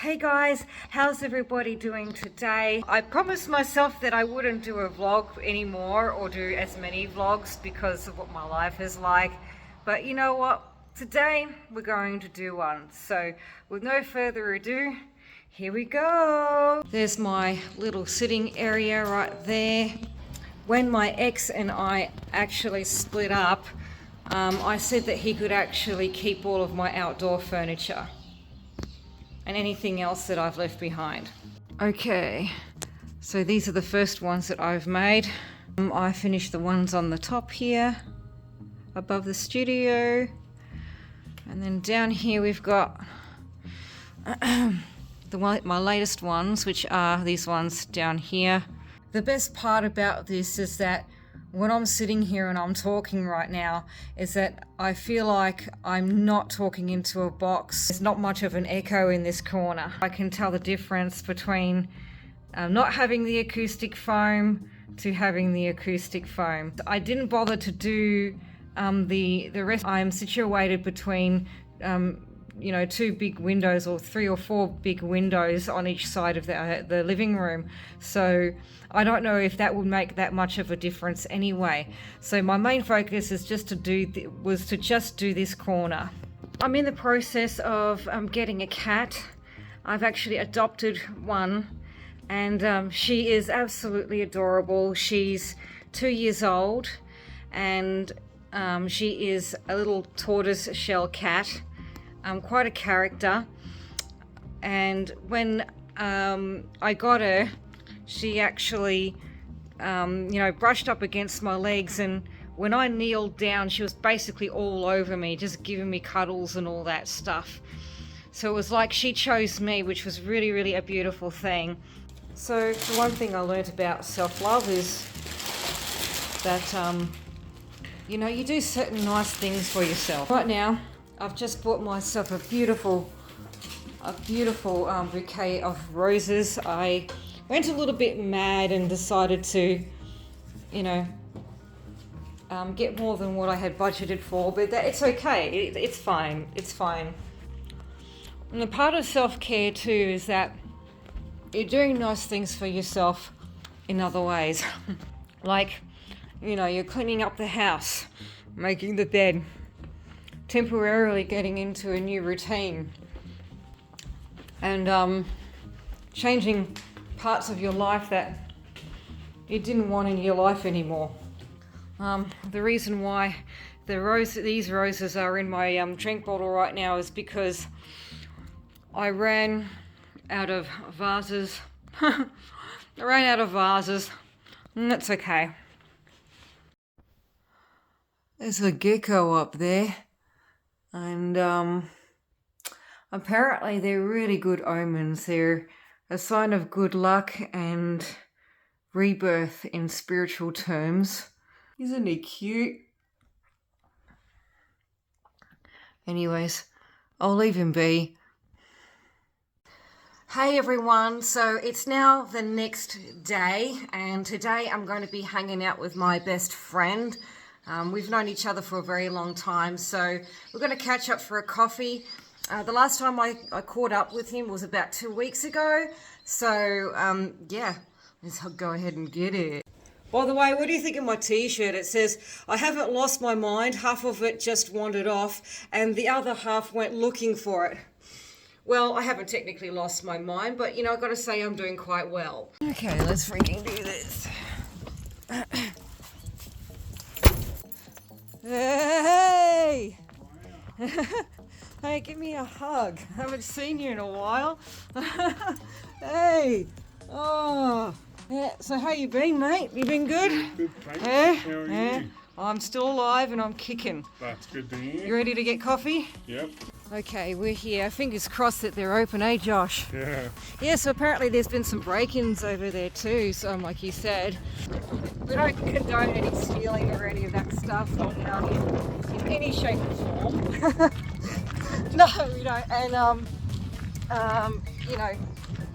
Hey guys, how's everybody doing today? I promised myself that I wouldn't do a vlog anymore or do as many vlogs because of what my life is like. But you know what? Today we're going to do one. So with no further ado, here we go. There's my little sitting area right there. When my ex and I actually split up, I said that he could actually keep all of my outdoor furniture and anything else that I've left behind. Okay, so these are the first ones that I've made. I finished the ones on the top here, above the studio. And then down here we've got my latest ones, which are these ones down here. The best part about this is that when I'm sitting here and I'm talking right now, is that I feel like I'm not talking into a box. There's not much of an echo in this corner. I can tell the difference between not having the acoustic foam to having the acoustic foam. I didn't bother to do the rest. I'm situated between two big windows, or 3 or 4 big windows on each side of the living room. So I don't know if that would make that much of a difference anyway. So my main focus is just to do this corner. I'm in the process of getting a cat. I've actually adopted one, and she is absolutely adorable. She's 2 years old, and she is a little tortoise shell cat. Quite a character. And when I got her, she actually brushed up against my legs, and when I kneeled down, she was basically all over me, just giving me cuddles and all that stuff. So it was like she chose me, which was really, really a beautiful thing. So the one thing I learned about self-love is that you do certain nice things for yourself. Right now I've just bought myself a beautiful bouquet of roses. I went a little bit mad and decided to, get more than what I had budgeted for, but it's okay. It's fine. It's fine. And the part of self-care too is that you're doing nice things for yourself in other ways. Like, you're cleaning up the house, making the bed, temporarily getting into a new routine, and changing parts of your life that you didn't want in your life anymore. The reason why these roses are in my drink bottle right now is because I ran out of vases. I ran out of vases, and that's okay. There's a gecko up there. And apparently they're really good omens. They're a sign of good luck and rebirth in spiritual terms. Isn't he cute? Anyways, I'll leave him be. Hey everyone, so it's now the next day, and today I'm going to be hanging out with my best friend. We've known each other for a very long time, so we're going to catch up for a coffee. The last time I caught up with him was about 2 weeks ago, so let's go ahead and get it. By the way, what do you think of my t-shirt? It says, "I haven't lost my mind, half of it just wandered off, and the other half went looking for it." Well, I haven't technically lost my mind, but I've got to say I'm doing quite well. Okay, let's freaking do this. Hey! Hey, give me a hug. I haven't seen you in a while. Hey! Oh! Yeah, so how you been, mate? You been good? Good, thanks. Yeah? How are Yeah. you? I'm still alive and I'm kicking. That's good to hear. You ready to get coffee? Yep. Okay, we're here. Fingers crossed that they're open, eh, Josh? Yeah. Yeah, so apparently there's been some break-ins over there too, so like you said. We don't condone any stealing or any of that stuff in any shape or form. No, we don't. And,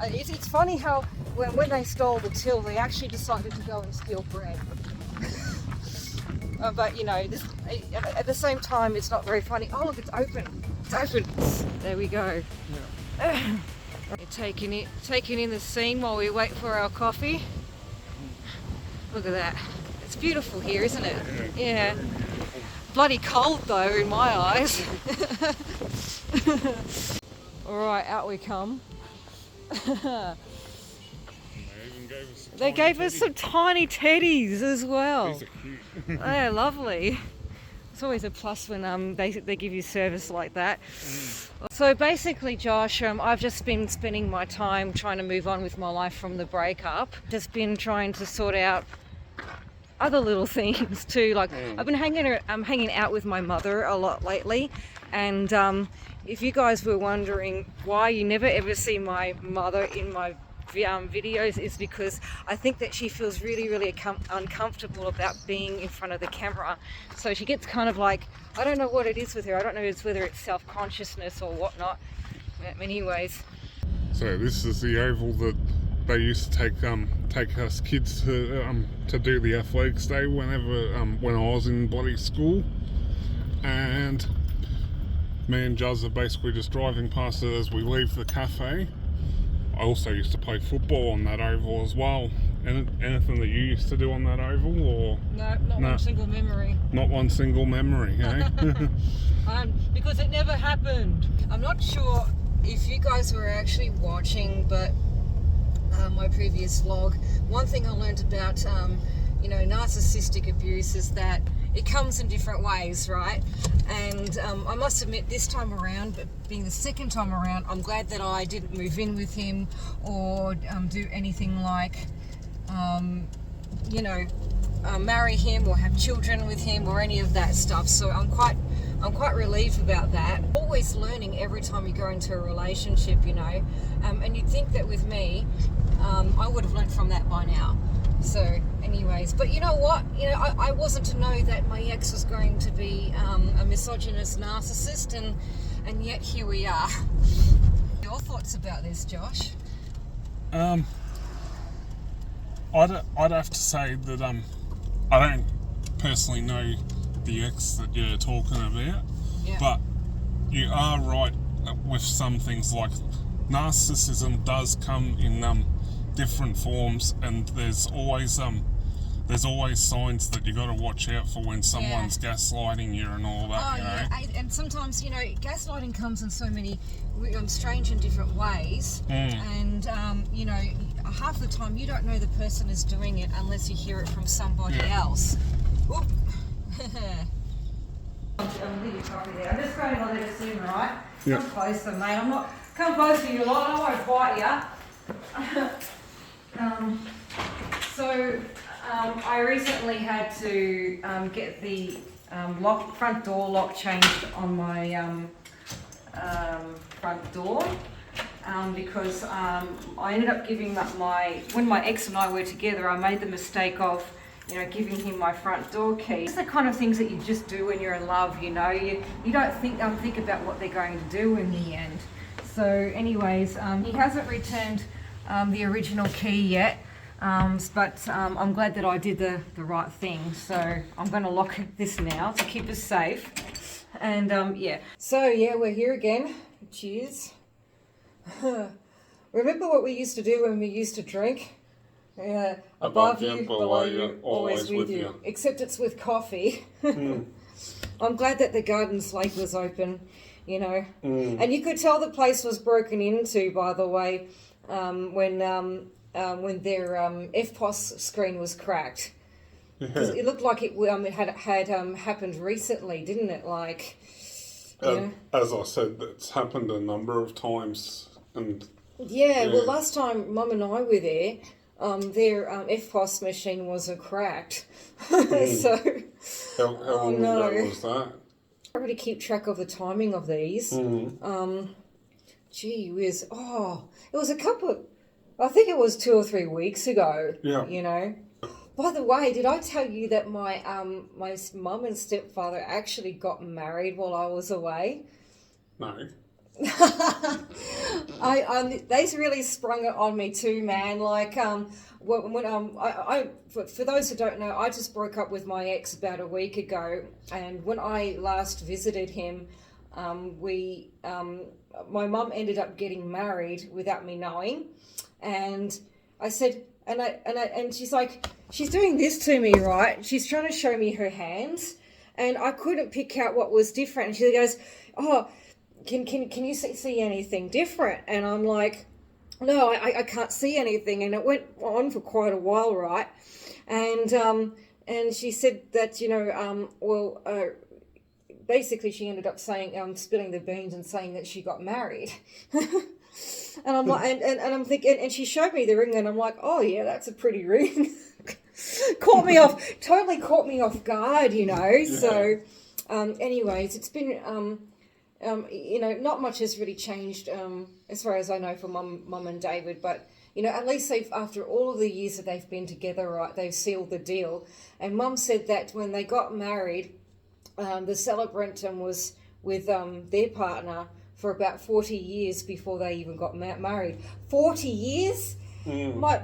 it's funny how when they stole the till, they actually decided to go and steal bread. But at the same time, it's not very funny. Oh look, it's open. It's open. There we go. Yeah. taking in the scene while we wait for our coffee. Look at that. It's beautiful here, isn't it? Yeah. Bloody cold though in my eyes. Alright, out we come. They gave us some tiny teddies as well. These are cute. They're lovely. It's always a plus when they give you service like that. So basically, Josh, I've just been spending my time trying to move on with my life from the breakup. Just been trying to sort out other little things too. Like I've been hanging out with my mother a lot lately, and if you guys were wondering why you never ever see my mother in my videos, is because I think that she feels really uncomfortable about being in front of the camera. So she gets kind of like, I don't know what it is with her. I don't know whether it's self-consciousness or whatnot. Anyways. So this is the oval that they used to take us kids to do the athletics day when I was in bloody school, and me and Juz are basically just driving past it as we leave the cafe. I also used to play football on that oval as well. Anything that you used to do on that oval, or no, not one single memory. Not one single memory, eh? Because it never happened. I'm not sure if you guys were actually watching, but my previous vlog, one thing I learned about narcissistic abuse is that it comes in different ways, right? And I must admit, this time around, but being the second time around, I'm glad that I didn't move in with him or do anything like marry him or have children with him or any of that stuff. So I'm quite relieved about that. Always learning every time you go into a relationship, and you'd think that with me, I would have learned from that by now. So anyways, but you know what, I wasn't to know that my ex was going to be a misogynist narcissist, and yet here we are. Your thoughts about this, Josh? I'd have to say that I don't personally know the ex that you're talking about, yeah. But you are right with some things. Like narcissism does come in different forms, and there's always signs that you got to watch out for when someone's gaslighting you and all that. And sometimes gaslighting comes in so many strange and different ways, and half the time you don't know the person is doing it unless you hear it from somebody else. I'm just going to let us in, right? Come closer, mate. Come closer, you lot. I won't bite you. I recently had to get the front door lock changed on my front door because I ended up giving when my ex and I were together, I made the mistake of giving him my front door key. It's the kind of things that you just do when you're in love, you don't think about what they're going to do in the end. So anyways, he hasn't returned the original key yet, but I'm glad that I did the right thing. So I'm going to lock this now to keep us safe. And so we're here again. Cheers. Remember what we used to do when we used to drink? Above you, below you, always with you. Except it's with coffee. I'm glad that the garden slate was open, And you could tell the place was broken into, by the way, when their FPOS screen was cracked. Because it looked like it had happened recently, didn't it? As I said, it's happened a number of times. And well, last time Mum and I were there, their FPOS machine wasn't cracked. So how long ago was that? I really keep track of the timing of these. Gee whiz. It was I think it was 2 or 3 weeks ago. Yeah. By the way, did I tell you that my mum and stepfather actually got married while I was away? No. They really sprung it on me too, man. For those who don't know, I just broke up with my ex about a week ago, and when I last visited him, my mum ended up getting married without me knowing, and I said, and she's like, she's doing this to me, right? She's trying to show me her hands, and I couldn't pick out what was different. And she goes, "Oh, can you see anything different?" And I'm like, "No, I can't see anything." And it went on for quite a while, right? And she said that, basically she ended up saying, spilling the beans and saying that she got married. And I'm like, and I'm thinking, and she showed me the ring, and I'm like, oh yeah, that's a pretty ring. Totally caught me off guard, Yeah. So, anyways, it's been, not much has really changed, as far as I know, for Mum and David, but, at least after all of the years that they've been together, right, they've sealed the deal. And Mum said that when they got married, the celebrant was with their partner for about 40 years before they even got married. 40 years? Mm. My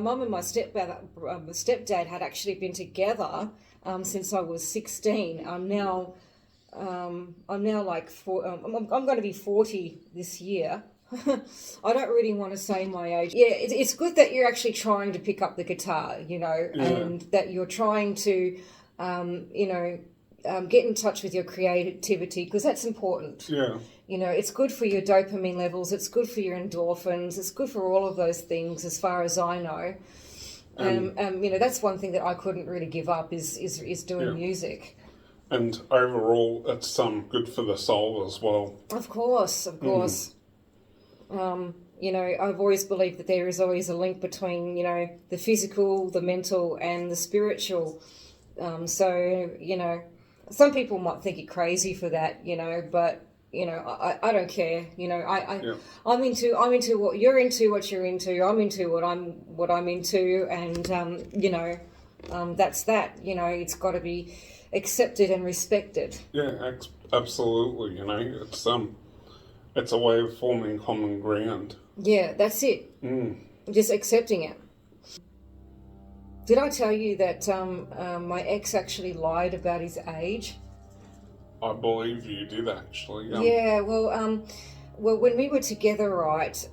mum and my stepdad had actually been together since I was 16. I'm now like I'm going to be 40 this year. I don't really want to say my age. Yeah, it's good that you're actually trying to pick up the guitar, and that you're trying to, get in touch with your creativity, because that's important. Yeah. It's good for your dopamine levels. It's good for your endorphins. It's good for all of those things, as far as I know. That's one thing that I couldn't really give up is doing music. And overall, it's good for the soul as well. Of course. I've always believed that there is always a link between, the physical, the mental, and the spiritual. Some people might think you're crazy for that, but, I don't care. I'm into what you're into, what you're into. I'm into what I'm into, and, that's that. It's got to be accepted and respected. Yeah, absolutely. It's a way of forming common ground. Yeah, that's it. Just accepting it. Did I tell you that my ex actually lied about his age? I believe you did, actually. Yeah, well, when we were together, right,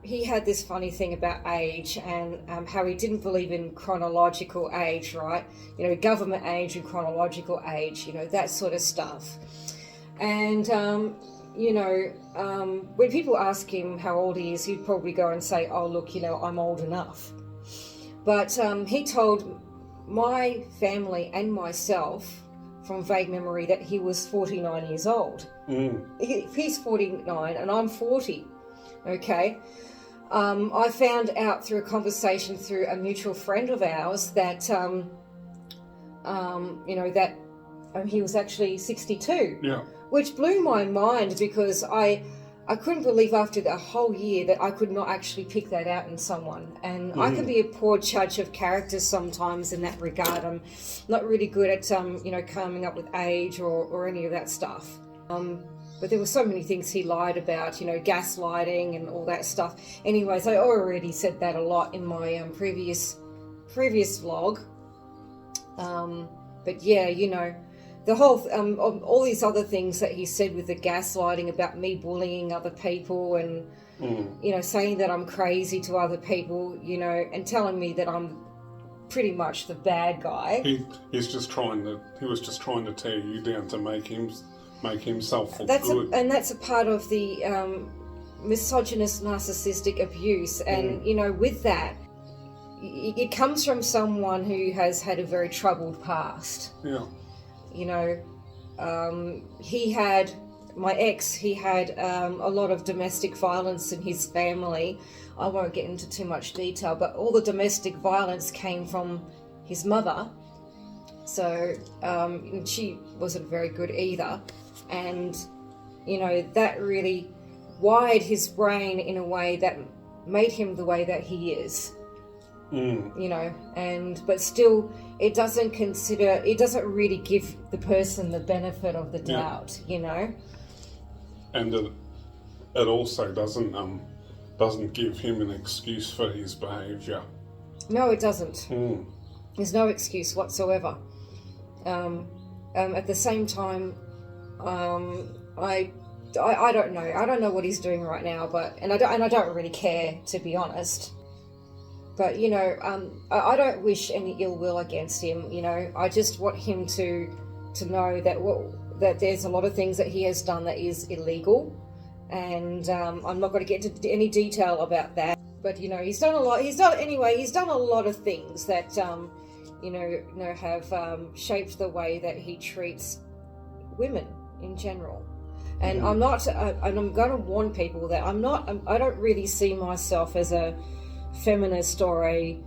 he had this funny thing about age, and how he didn't believe in chronological age, right? Government age and chronological age, that sort of stuff. And, when people ask him how old he is, he'd probably go and say, oh, look, I'm old enough. But he told my family and myself, from vague memory, that he was 49 years old. He's 49 and I'm 40, okay? I found out through a conversation through a mutual friend of ours that, he was actually 62. Yeah. Which blew my mind, because I couldn't believe after the whole year that I could not actually pick that out in someone. And I can be a poor judge of characters sometimes in that regard. I'm not really good at, coming up with age or any of that stuff. But there were so many things he lied about, gaslighting and all that stuff. Anyways, I already said that a lot in my previous vlog. But yeah, the whole, all these other things that he said with the gaslighting about me bullying other people and, saying that I'm crazy to other people, and telling me that I'm pretty much the bad guy. He was just trying to tear you down to make himself look good. And that's a part of the misogynist narcissistic abuse. And, with that, it comes from someone who has had a very troubled past. Yeah. My ex, he had a lot of domestic violence in his family. I won't get into too much detail, but all the domestic violence came from his mother. So she wasn't very good either. And, that really wired his brain in a way that made him the way that he is. But still, it doesn't really give the person the benefit of the doubt, And it also doesn't give him an excuse for his behaviour. No, it doesn't. There's no excuse whatsoever. at the same time, I don't know. I don't know what he's doing right now, and I don't really care, to be honest. But you know, I don't wish any ill will against him. You know, I just want him to know that there's a lot of things that he has done that is illegal, and I'm not going to get into any detail about that. But you know, he's done a lot. He's done a lot of things that have shaped the way that he treats women in general. And I'm not, and I'm going to warn people that I don't really see myself as a feminist or a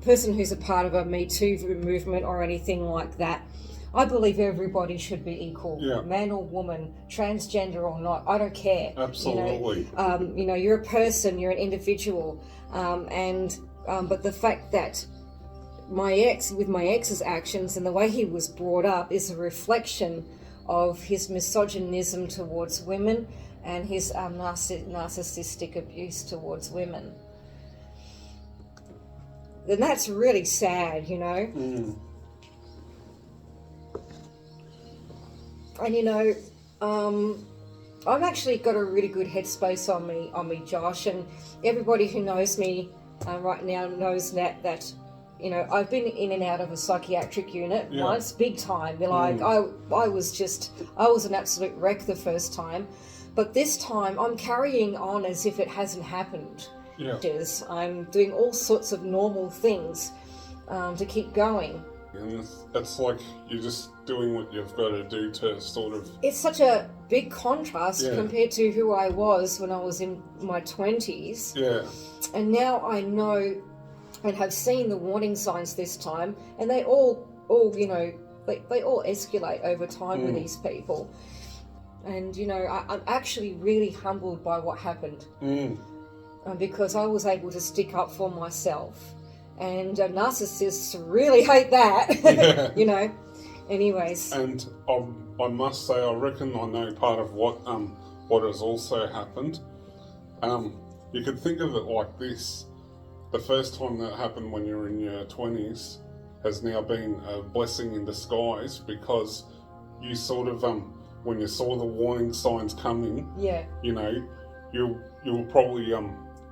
person who's a part of a Me Too movement or anything like that. I believe everybody should be equal, man or woman, transgender or not. I don't care. Absolutely. You know, you're a person, you're an individual, but the fact that my ex's actions and the way he was brought up is a reflection of his misogynism towards women and his narcissistic abuse towards women. Then that's really sad, you know. And you know, I've actually got a really good headspace on me, Josh, and everybody who knows me right now knows that you know, I've been in and out of a psychiatric unit once, big time. Like I was an absolute wreck the first time, but this time I'm carrying on as if it hasn't happened. I'm doing all sorts of normal things to keep going. And it's like you're just doing what you've got to do to sort of... It's such a big contrast compared to who I was when I was in my 20s. Yeah. And now I know and have seen the warning signs this time, and they all you know, they all escalate over time with these people. And, you know, I'm actually really humbled by what happened. Because I was able to stick up for myself. And narcissists really hate that, you know. Anyways. And I must say, I reckon I know part of what has also happened. You could think of it like this. The first time that happened when you were in your 20s has now been a blessing in disguise, because you sort of, when you saw the warning signs coming, you know, you were probably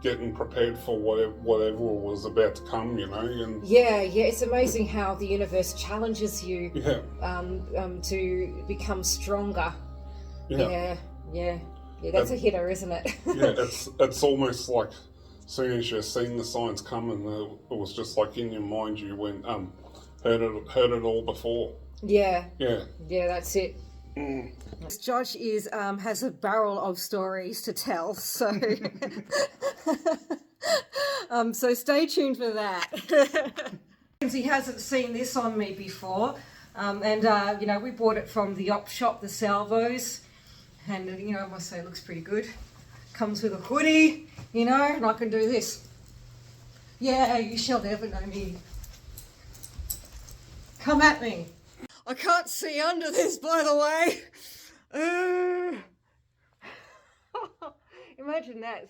getting prepared for whatever was about to come, you know. And it's amazing how the universe challenges you to become stronger. That's a hitter, isn't it? It's almost like as soon as you've seen the signs coming, it was just like in your mind you went heard it all before. Yeah, that's it. Josh has a barrel of stories to tell, so so stay tuned for that. He hasn't seen this on me before, and you know, we bought it from the op shop, the Salvos, and you know, I must say it looks pretty good. Comes with a hoodie, you know, and I can do this. Yeah, you shall never know me. Come at me. I can't see under this, by the way. Imagine that.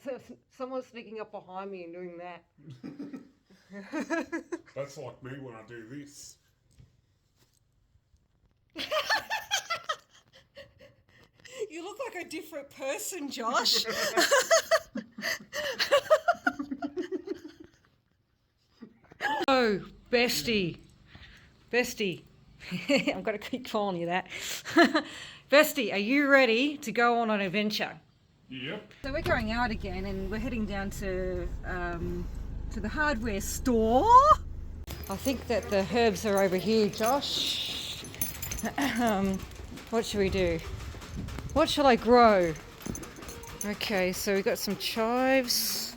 Someone sneaking up behind me and doing that. That's like me when I do this. You look like a different person, Josh. Oh, bestie. I'm going to keep calling you that. Bestie, are you ready to go on an adventure? Yep. So we're going out again, and we're heading down to the hardware store. I think that the herbs are over here, Josh. What should we do? What shall I grow? Okay, so we've got some chives.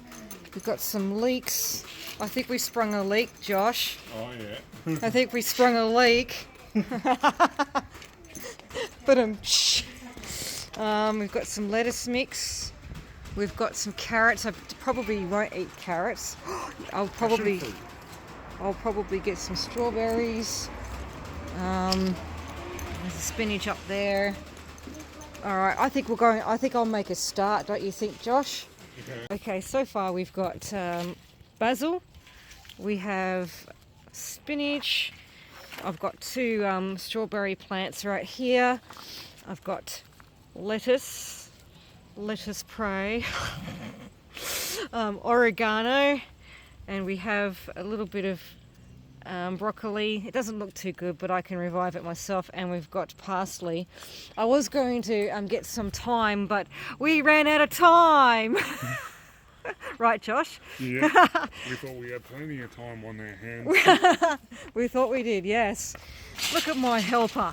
We've got some leeks. I think we sprung a leak, Josh. Oh, yeah. I think we sprung a leak. But we've got some lettuce mix. We've got some carrots. I probably won't eat carrots. I'll probably get some strawberries. There's a spinach up there. All right, I think I'll make a start. Don't you think, Josh? Okay. So far we've got basil. We have spinach. I've got two strawberry plants right here. I've got lettuce prey, oregano, and we have a little bit of broccoli. It doesn't look too good, but I can revive it myself. And we've got parsley. I was going to get some thyme, but we ran out of time. Right, Josh? Yeah, we thought we had plenty of time on our hands. We thought we did, yes. Look at my helper.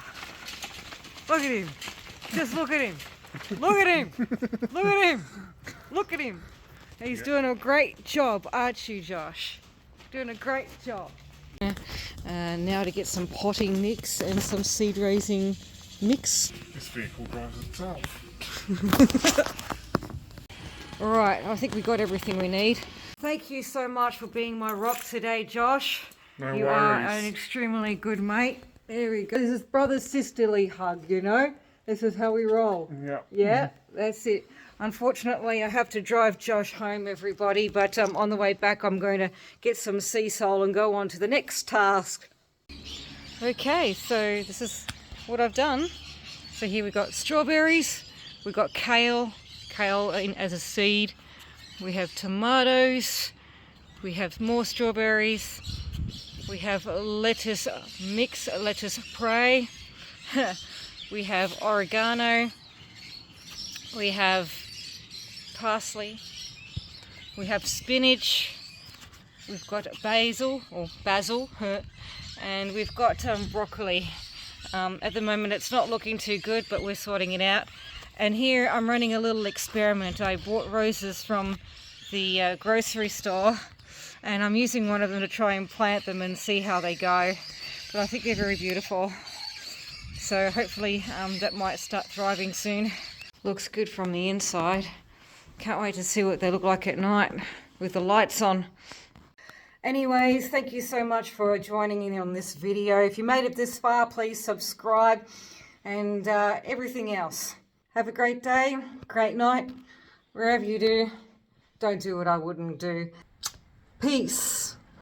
Look at him. Just look at him. Look at him. Look at him. Look at him. He's doing a great job, aren't you, Josh? Doing a great job. Now to get some potting mix and some seed raising mix. This vehicle drives itself. Alright, I think we got everything we need. Thank you so much for being my rock today, Josh. No You worries. are an extremely good mate. There we go. This is brother-sisterly hug, you know? This is how we roll. Yeah. Yeah, that's it. Unfortunately, I have to drive Josh home, everybody, but on the way back I'm going to get some sea salt and go on to the next task. Okay, so this is what I've done. So here we've got strawberries, we've got kale as a seed, we have tomatoes, we have more strawberries, we have lettuce mix, lettuce prey, we have oregano, we have parsley, we have spinach, we've got basil, and we've got broccoli. At the moment it's not looking too good, but we're sorting it out. And here I'm running a little experiment. I bought roses from the grocery store, and I'm using one of them to try and plant them and see how they go. But I think they're very beautiful. So hopefully that might start thriving soon. Looks good from the inside. Can't wait to see what they look like at night with the lights on. Anyways, thank you so much for joining in on this video. If you made it this far, please subscribe and everything else. Have a great day, great night, wherever you do. Don't do what I wouldn't do. Peace.